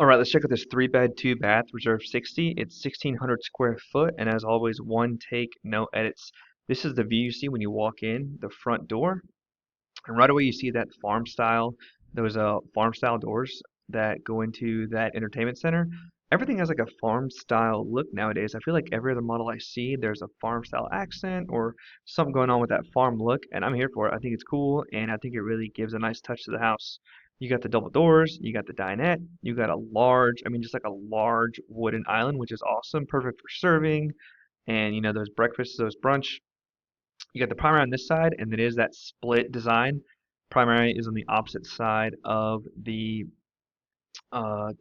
All right, let's check out this 3-bed, 2-bath, reserve 60. It's 1,600 square foot, and as always, one take, no edits. This is the view you see when you walk in the front door, and right away you see that farm style, those farm style doors that go into that entertainment center. Everything has like a farm style look nowadays. I feel like every other model I see, there's a farm style accent or something going on with that farm look, and I'm here for it. I think it's cool, and I think it really gives a nice touch to the house. You got the double doors, you got the dinette, you got a large, I mean, just like a large wooden island, which is awesome, perfect for serving, and those breakfasts, those brunch. You got the primary on this side, and it is that split design. Primary is on the opposite side of the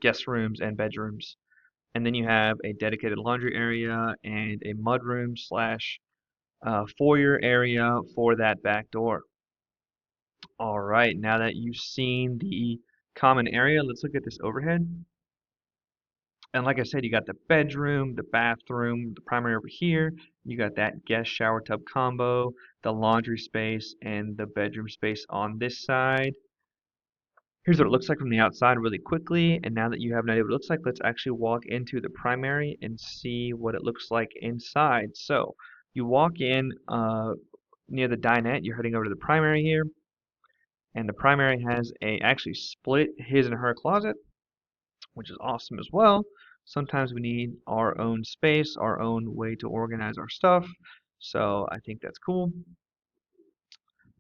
guest rooms and bedrooms. And then you have a dedicated laundry area and a mudroom slash foyer area for that back door. All right, now that you've seen the common area, let's look at this overhead. And like I said, you got the bedroom, the bathroom, the primary over here. You got that guest shower tub combo, the laundry space, and the bedroom space on this side. Here's what it looks like from the outside really quickly. And now that you have an idea what it looks like, let's actually walk into the primary and see what it looks like inside. So you walk in near the dinette, you're heading over to the primary here. And the primary has a actually split his and her closet, which is awesome as well. Sometimes we need our own space, our own way to organize our stuff. So I think that's cool.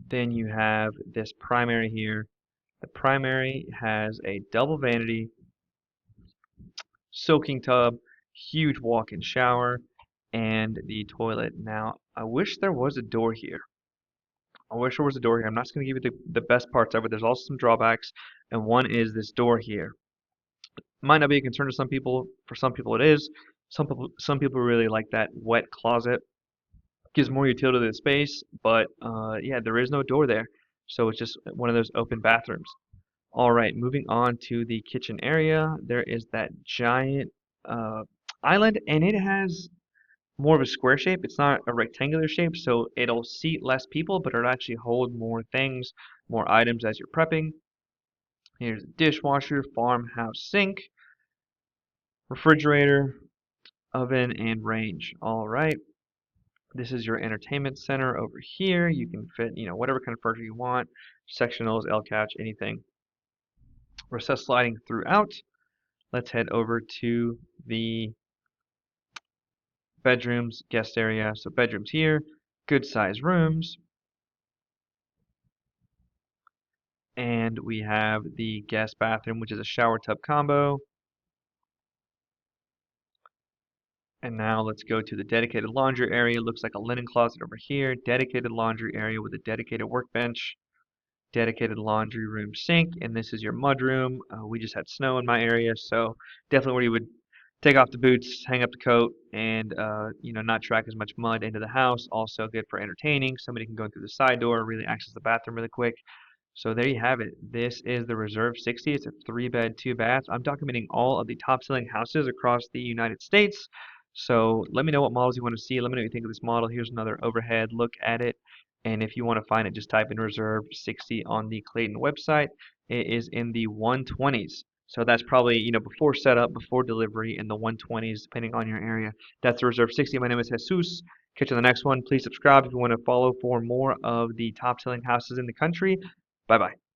Then you have this primary here. The primary has a double vanity, soaking tub, huge walk-in shower, and the toilet. Now, I wish there was a door here. I wish there was a door here. I'm not just going to give you the best parts of it. There's also some drawbacks, and one is this door here. Might not be a concern to some people. For some people it is. Some people really like that wet closet. Gives more utility to the space, but yeah, there is no door there. So it's just one of those open bathrooms. All right, moving on to the kitchen area. There is that giant island, and it has more of a square shape. It's not a rectangular shape, so it'll seat less people, but it'll actually hold more things, more items as you're prepping. Here's a dishwasher, farmhouse sink, refrigerator, oven, and range. All right. This is your entertainment center over here. You can fit, whatever kind of furniture you want, sectionals, L couch, anything. Recessed sliding throughout. Let's head over to the bedrooms, guest area. So bedrooms here, good size rooms. And we have the guest bathroom, which is a shower tub combo. And now let's go to the dedicated laundry area. Looks like a linen closet over here. Dedicated laundry area with a dedicated workbench. Dedicated laundry room sink. And this is your mud room. We just had snow in my area, so definitely where you would take off the boots, hang up the coat, and not track as much mud into the house. Also good for entertaining. Somebody can go through the side door, really access the bathroom really quick. So there you have it. This is the Reserve 60. It's a 3-bed, 2-bath. I'm documenting all of the top-selling houses across the United States. So let me know what models you want to see. Let me know what you think of this model. Here's another overhead look at it. And if you want to find it, just type in Reserve 60 on the Clayton website. It is in the 120s. So that's probably, before setup, before delivery, in the 120s, depending on your area. That's the Reserve 60. My name is Jesus. Catch you on the next one. Please subscribe if you want to follow for more of the top-selling houses in the country. Bye-bye.